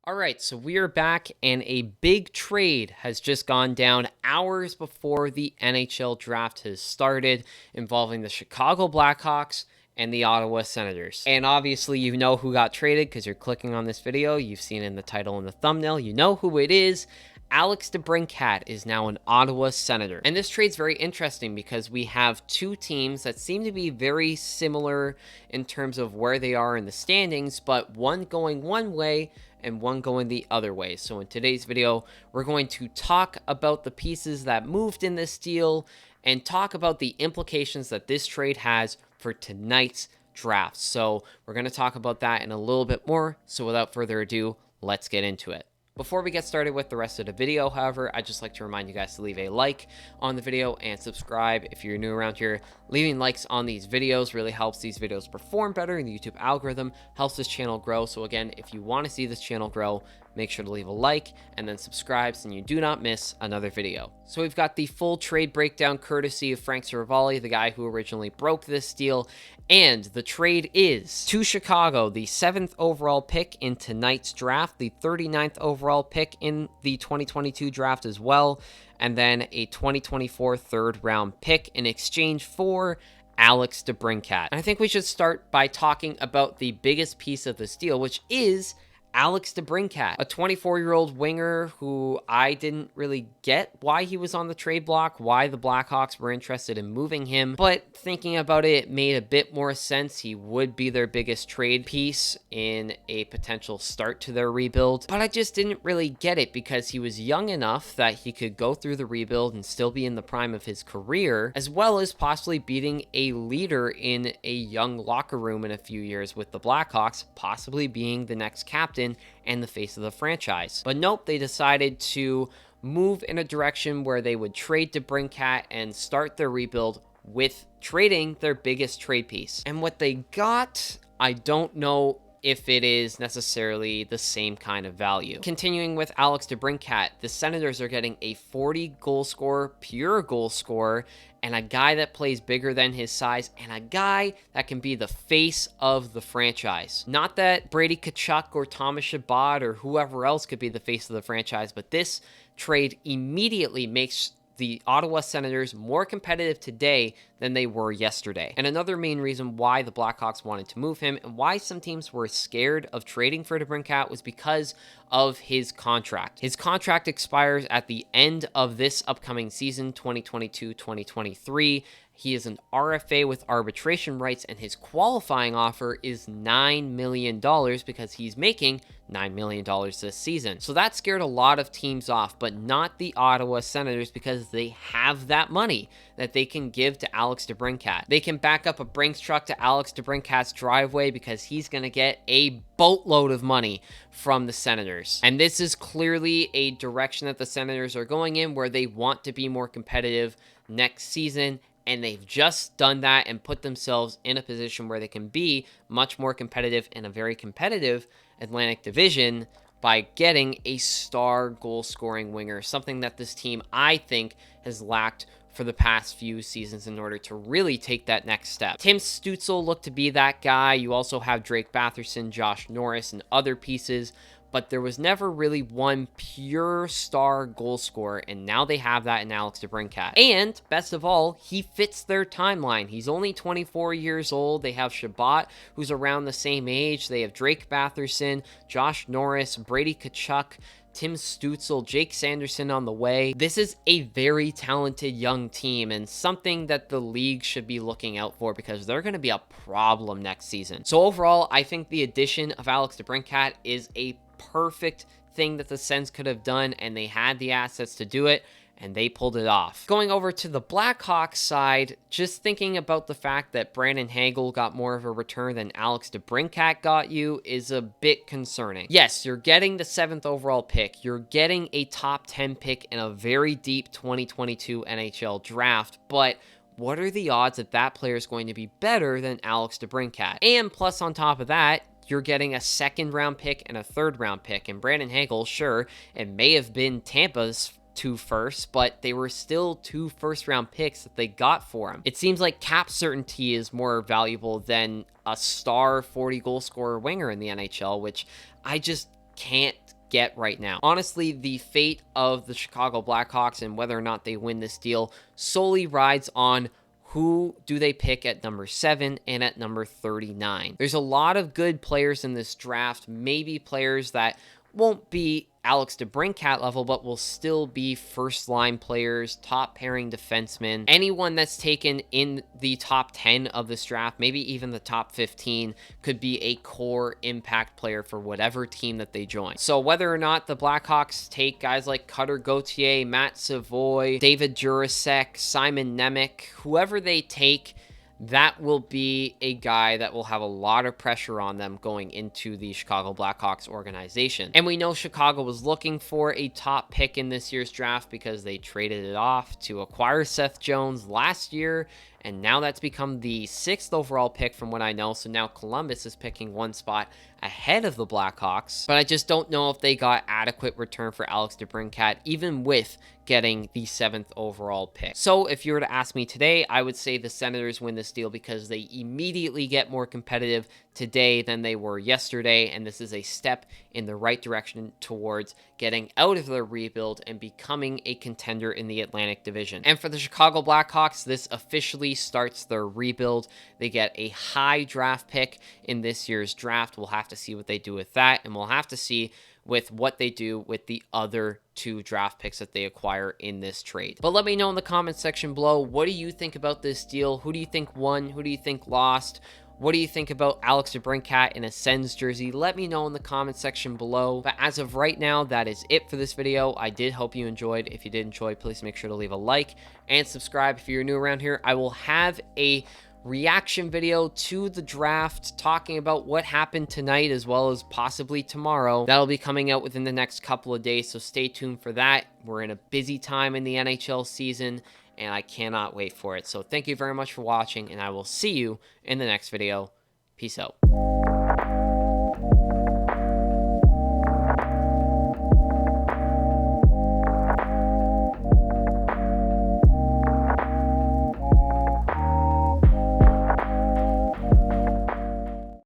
All right, so we are back, and a big trade has just gone down hours before the NHL draft has started, involving the Chicago Blackhawks and the Ottawa Senators. And obviously, you know who got traded because you're clicking on this video. You've seen it in the title and the thumbnail. You know who it is. Alex DeBrincat is now an Ottawa Senator. And this trade's very interesting because we have two teams that seem to be very similar in terms of where they are in the standings, but one going one way and one going the other way. So in today's video, we're going to talk about the pieces that moved in this deal and talk about the implications that this trade has for tonight's draft. So we're going to talk about that in a little bit more. So without further ado, let's get into it. Before we get started with the rest of the video, however, I'd just like to remind you guys to leave a like on the video and subscribe if you're new around here. Leaving likes on these videos really helps these videos perform better in the YouTube algorithm, helps this channel grow. So again, if you want to see this channel grow, make sure to leave a like and then subscribe so you do not miss another video. So we've got the full trade breakdown courtesy of Frank Saravalli, the guy who originally broke this deal. And the trade is to Chicago, the 7th overall pick in tonight's draft, the 39th overall pick in the 2022 draft as well, and then a 2024 third round pick in exchange for Alex DeBrincat. And I think we should start by talking about the biggest piece of this deal, which is Alex DeBrincat, a 24-year-old winger who I didn't really get why he was on the trade block, why the Blackhawks were interested in moving him, but thinking about it, it made a bit more sense. He would be their biggest trade piece in a potential start to their rebuild, but I just didn't really get it because he was young enough that he could go through the rebuild and still be in the prime of his career, as well as possibly beating a leader in a young locker room in a few years with the Blackhawks, possibly being the next captain and the face of the franchise. But nope, they decided to move in a direction where they would trade DeBrincat and start their rebuild with trading their biggest trade piece. And what they got, I don't know if it is necessarily the same kind of value. Continuing with Alex DeBrincat, the Senators are getting a 40 goal scorer, pure goal scorer, and a guy that plays bigger than his size, and a guy that can be the face of the franchise. Not that Brady Tkachuk or Thomas Chabot or whoever else could be the face of the franchise, but this trade immediately makes the Ottawa Senators more competitive today than they were yesterday. And another main reason why the Blackhawks wanted to move him and why some teams were scared of trading for DeBrincat was because of his contract. His contract expires at the end of this upcoming season, 2022-2023. He is an RFA with arbitration rights, and his qualifying offer is $9 million because he's making $9 million this season. So that scared a lot of teams off, but not the Ottawa Senators because they have that money that they can give to Alex DeBrincat. They can back up a Brinks truck to Alex DeBrincat's driveway because he's going to get a boatload of money from the Senators. And this is clearly a direction that the Senators are going in where they want to be more competitive next season. And they've just done that and put themselves in a position where they can be much more competitive in a very competitive Atlantic Division by getting a star goal-scoring winger, something that this team, I think, has lacked for the past few seasons in order to really take that next step. Tim Stützle looked to be that guy. You also have Drake Batherson, Josh Norris, and other pieces, but there was never really one pure star goal scorer, and now they have that in Alex DeBrincat. And best of all, he fits their timeline. He's only 24 years old. They have Chabot, who's around the same age. They have Drake Batherson, Josh Norris, Brady Tkachuk, Tim Stützle, Jake Sanderson on the way. This is a very talented young team and something that the league should be looking out for because they're going to be a problem next season. So overall, I think the addition of Alex DeBrincat is a perfect thing that the Sens could have done, and they had the assets to do it, and they pulled it off. Going over to the Blackhawks side, just thinking about the fact that Brandon Hagel got more of a return than Alex DeBrincat got you is a bit concerning. Yes, you're getting the 7th overall pick. You're getting a top 10 pick in a very deep 2022 NHL draft, but what are the odds that that player is going to be better than Alex DeBrincat? And plus on top of that, you're getting a 2nd round pick and a 3rd round pick. And Brandon Hagel, sure, it may have been Tampa's 2 firsts, but they were still 2 first-round picks that they got for him. It seems like cap certainty is more valuable than a star 40-goal scorer winger in the NHL, which I just can't get right now. Honestly, the fate of the Chicago Blackhawks and whether or not they win this deal solely rides on who do they pick at number 7 and at number 39. There's a lot of good players in this draft, maybe players that won't be Alex DeBrincat level, but will still be first-line players, top-pairing defensemen. Anyone that's taken in the top 10 of this draft, maybe even the top 15, could be a core impact player for whatever team that they join. So whether or not the Blackhawks take guys like Cutter Gauthier, Matt Savoy, David Jurasek, Simon Nemec, whoever they take, that will be a guy that will have a lot of pressure on them going into the Chicago Blackhawks organization. And we know Chicago was looking for a top pick in this year's draft because they traded it off to acquire Seth Jones last year, and now that's become the 6th overall pick from what I know. So now Columbus is picking one spot ahead of the Blackhawks, but I just don't know if they got adequate return for Alex DeBrincat, even with getting the 7th overall pick. So if you were to ask me today, I would say the Senators win this deal because they immediately get more competitive today than they were yesterday, and this is a step in the right direction towards getting out of their rebuild and becoming a contender in the Atlantic Division. And for the Chicago Blackhawks, this officially starts their rebuild. They get a high draft pick in this year's draft. We'll have to see what they do with that, and we'll have to see with what they do with the other 2 draft picks that they acquire in this trade. But let me know in the comments section below, what do you think about this deal? Who do you think won? Who do you think lost? What do you think about Alex DeBrincat in a Sens jersey? Let me know in the comment section below. But as of right now, that is it for this video. I did hope you enjoyed. If you did enjoy, please make sure to leave a like and subscribe if you're new around here. I will have a reaction video to the draft talking about what happened tonight as well as possibly tomorrow. That'll be coming out within the next couple of days, so stay tuned for that. We're in a busy time in the NHL season, and I cannot wait for it. So thank you very much for watching, and I will see you in the next video. Peace out.